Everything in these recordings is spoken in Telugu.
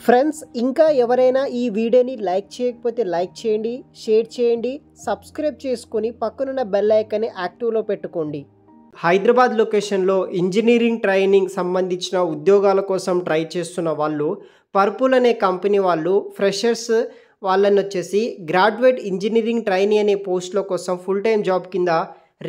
ఫ్రెండ్స్ ఇంకా ఎవరైనా ఈ వీడియోని లైక్ చేయకపోతే లైక్ చేయండి, షేర్ చేయండి, సబ్స్క్రైబ్ చేసుకొని పక్కనున్న బెల్ ఐకాన్ని యాక్టివ్లో పెట్టుకోండి. హైదరాబాద్ లొకేషన్లో ఇంజనీరింగ్ ట్రైనింగ్ సంబంధించిన ఉద్యోగాల కోసం ట్రై చేస్తున్న వాళ్ళు పర్పుల్ అనే కంపెనీ వాళ్ళు ఫ్రెషర్స్ వాళ్ళని వచ్చేసి గ్రాడ్యుయేట్ ఇంజనీరింగ్ ట్రైనీ అనే పోస్టుల కోసం ఫుల్ టైం జాబ్ కింద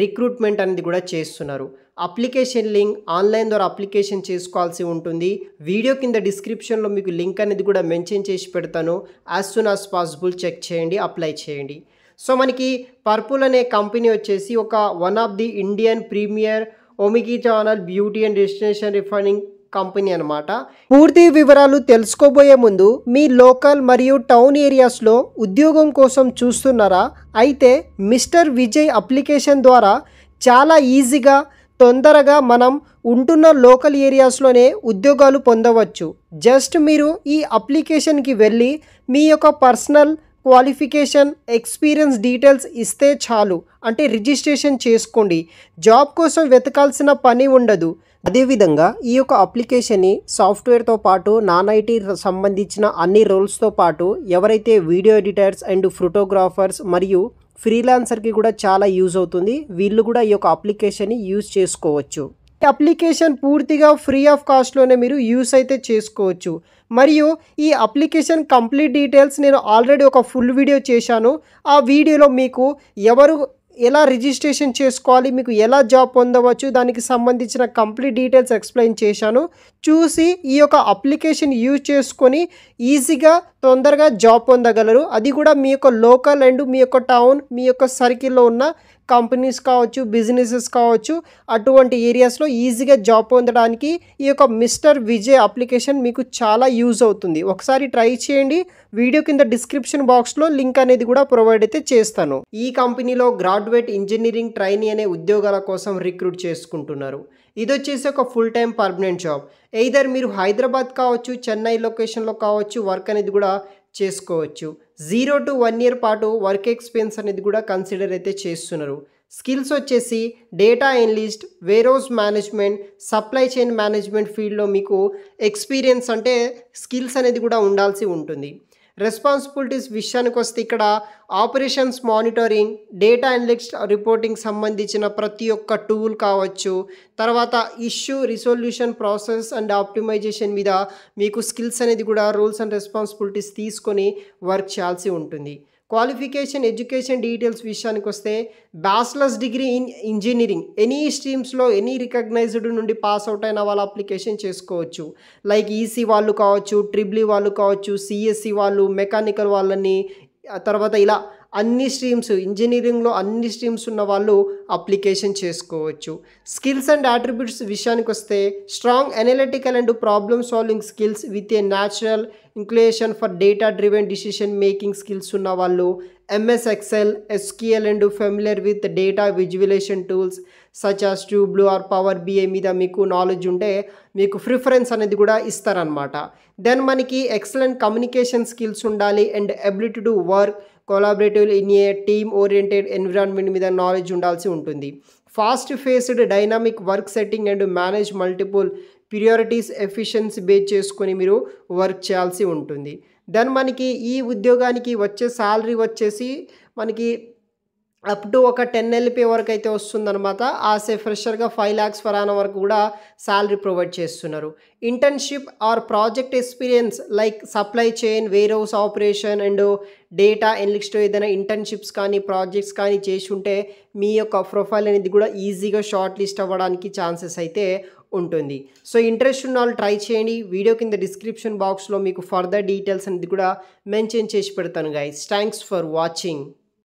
రిక్రూట్మెంట్ అనేది కూడా చేస్తున్నారు. అప్లికేషన్ లింక్ ఆన్లైన్ ద్వారా అప్లికేషన్ చేసుకోవాల్సి ఉంటుంది. వీడియో కింద డిస్క్రిప్షన్లో మీకు లింక్ అనేది కూడా మెన్షన్ చేసి పెడతాను. As soon as possible check చేయండి, అప్లై చేయండి. సో మనకి పర్పుల్ అనే కంపెనీ వచ్చేసి ఒక one of the Indian premier omni channel beauty and destination refining company అనమాట. పూర్తి వివరాలు తెలుసుకోబోయే ముందు మీ లోకల్ మరియు టౌన్ ఏరియాస్లో ఉద్యోగం కోసం చూస్తున్నారా? అయితే మిస్టర్ విజయ్ అప్లికేషన్ ద్వారా చాలా ఈజీగా తొందరగా మనం ఉంటున్న లోకల్ ఏరియాస్లోనే ఉద్యోగాలు పొందవచ్చు. జస్ట్ మీరు ఈ అప్లికేషన్కి వెళ్ళి మీ యొక్క పర్సనల్ క్వాలిఫికేషన్, ఎక్స్పీరియన్స్ డీటెయిల్స్ ఇస్తే చాలు. అంటే రిజిస్ట్రేషన్ చేసుకోండి. జాబ్ కోసం వెతకాల్సిన పని ఉండదు. అదేవిధంగా ఈ యొక్క అప్లికేషన్ని సాఫ్ట్వేర్తో పాటు నాన్ ఐటీ సంబంధించిన అన్ని రోల్స్తో పాటు ఎవరైతే వీడియో ఎడిటర్స్ అండ్ ఫోటోగ్రాఫర్స్ మరియు ఫ్రీలాన్సర్కి కూడా చాలా యూజ్ అవుతుంది. వీళ్ళు కూడా ఈ యొక్క అప్లికేషన్ని యూజ్ చేసుకోవచ్చు. ఈ అప్లికేషన్ పూర్తిగా ఫ్రీ ఆఫ్ కాస్ట్లోనే మీరు యూస్ అయితే చేసుకోవచ్చు. మరియు ఈ అప్లికేషన్ కంప్లీట్ డీటెయిల్స్ నేను ఆల్రెడీ ఒక ఫుల్ వీడియో చేశాను. ఆ వీడియోలో మీకు ఎలా రిజిస్ట్రేషన్ చేసుకోవాలి, మీకు ఎలా జాబ్ పొందవచ్చు, దానికి సంబంధించిన కంప్లీట్ డీటెయిల్స్ ఎక్స్ప్లెయిన్ చేశాను. చూసి ఈ యొక్క అప్లికేషన్ యూజ్ చేసుకొని ఈజీగా తొందరగా జాబ్ పొందగలరు. అది కూడా మీ యొక్క లోకల్ అండ్ మీ యొక్క టౌన్, మీ యొక్క సర్కిల్లో ఉన్న కంపెనీస్ కావచ్చు, బిజినెసెస్ కావచ్చు, అటువంటి ఏరియాస్లో ఈజీగా జాబ్ పొందడానికి ఈ యొక్క మిస్టర్ విజయ్ అప్లికేషన్ మీకు చాలా యూజ్ అవుతుంది. ఒకసారి ట్రై చేయండి. వీడియో కింద డిస్క్రిప్షన్ బాక్స్లో లింక్ అనేది కూడా ప్రొవైడ్ అయితే చేస్తాను. ఈ కంపెనీలో గ్రాడ్యుయేట్ ఇంజనీరింగ్ ట్రైనీ అనే ఉద్యోగాల కోసం రిక్రూట్ చేసుకుంటున్నారు. ఇది వచ్చేసి ఒక full time permanent job. Either మీరు హైదరాబాద్ కావచ్చు, చెన్నై లొకేషన్లో కావచ్చు వర్క్ అనేది కూడా చేసుకోవచ్చు. 0 to 1 year పాటు వర్క్ ఎక్స్పీరియన్స్ అనేది కూడా కన్సిడర్ అయితే చేస్తున్నారు. స్కిల్స్ వచ్చేసి data analyst, warehouse management, supply chain management ఫీల్డ్లో మీకు ఎక్స్పీరియన్స్ అంటే స్కిల్స్ అనేది కూడా ఉండాల్సి ఉంటుంది. రెస్పాన్సిబిలిటీస్ విషయానికి వస్తే ఇక్కడ operations monitoring, data analyst reporting సంబంధించిన ప్రతి ఒక్క టూల్ కావచ్చు, తర్వాత issue resolution process and optimisation మీద మీకు స్కిల్స్ అనేది కూడా రూల్స్ అండ్ రెస్పాన్సిబిలిటీస్ తీసుకొని వర్క్ చేయాల్సి ఉంటుంది. క్వాలిఫికేషన్, ఎడ్యుకేషన్ డీటెయిల్స్ విషయానికి వస్తే bachelor's degree in engineering any స్ట్రీమ్స్లో ఎనీ రికగ్నైజ్డ్ నుండి పాస్ అవుట్ అయిన వాళ్ళ అప్లికేషన్ చేసుకోవచ్చు. లైక్ ఈసీ వాళ్ళు కావచ్చు, ట్రిపుల్ ఈ వాళ్ళు కావచ్చు, సిఎస్సి వాళ్ళు, మెకానికల్ వాళ్ళని, తర్వాత ఇలా అన్ని స్ట్రీమ్స్ ఇంజనీరింగ్లో అన్ని స్ట్రీమ్స్ ఉన్న వాళ్ళు అప్లికేషన్ చేసుకోవచ్చు. స్కిల్స్ అండ్ అట్రిబ్యూట్స్ విషయానికి వస్తే strong analytical and problem solving skills with a natural inclination for data driven decision making skills ఉన్న వాళ్ళు, MS Excel, SQL and familiar with data visualisation tools such as Tableau or Power BI మీద మీకు నాలెడ్జ్ ఉంటే మీకు ప్రిఫరెన్స్ అనేది కూడా ఇస్తారనమాట. దెన్ మనకి ఎక్సలెంట్ కమ్యూనికేషన్ స్కిల్స్ ఉండాలి and ability to work collaborative in a team oriented environment మీద నాలెడ్జ్ ఉండాల్సి ఉంటుంది. Fast faced dynamic work setting and manage multiple priorities efficiency base చేసుకొని మీరు వర్క్ చేయాల్సి ఉంటుంది. దెన్ మనకి ఈ ఉద్యోగానికి వచ్చే శాలరీ వచ్చేసి మనకి అప్ టు ఒక 10 LPA వరకు అయితే వస్తుందన్నమాట. ఆసే ఫ్రెషర్గా 5 lakhs per annum వరకు కూడా శాలరీ ప్రొవైడ్ చేస్తున్నారు. Internship or project experience like supply chain, warehouse operation and data analyst ఏదైనా ఇంటర్న్షిప్స్ కానీ ప్రాజెక్ట్స్ కానీ చేసి ఉంటే మీ యొక్క ప్రొఫైల్ అనేది కూడా ఈజీగా షార్ట్ లిస్ట్ అవ్వడానికి ఛాన్సెస్ అయితే ఉంటుంది. సో ఇంట్రెస్ట్ ఉన్న వాళ్ళు ట్రై చేయండి. వీడియో కింద డిస్క్రిప్షన్ బాక్స్లో మీకు ఫర్దర్ డీటెయిల్స్ అనేది కూడా మెన్షన్ చేసి పెడతాను గైస్. Thanks for watching.